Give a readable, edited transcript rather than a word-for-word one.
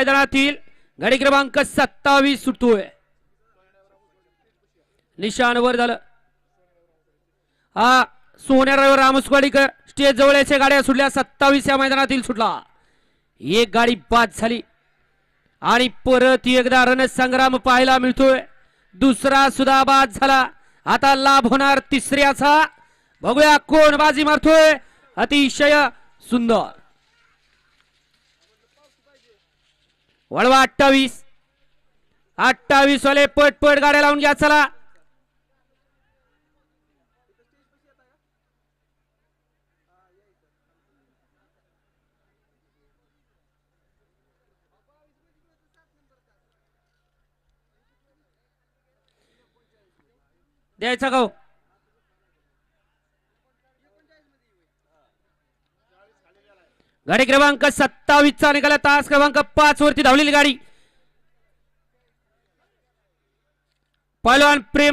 मैदानातील गाडी क्रमांक 27 सुटतोय. निशाण वर झालं. हा सोन्याराव रामसवाडीकर स्टेज जवळच्या गाड्या सुटल्या. 27 या मैदानातील सुटला. एक गाडी बाद झाली आणि परत एकदा रणसंग्राम पाहायला मिळतोय. दुसरा सुद्धा बाद झाला. आता लाभ होणार तिसऱ्याचा. बघूया कोण बाजी मारतोय. अतिशय सुंदर. वळवा 28 वाले पटपट गाड्या लावून घ्या. चला द्यायचा गाव. गाडी क्रमांक 27 चा निघाला. तास क्रमांक 5 वरती धावलेली गाडी. पहिलवान प्रेम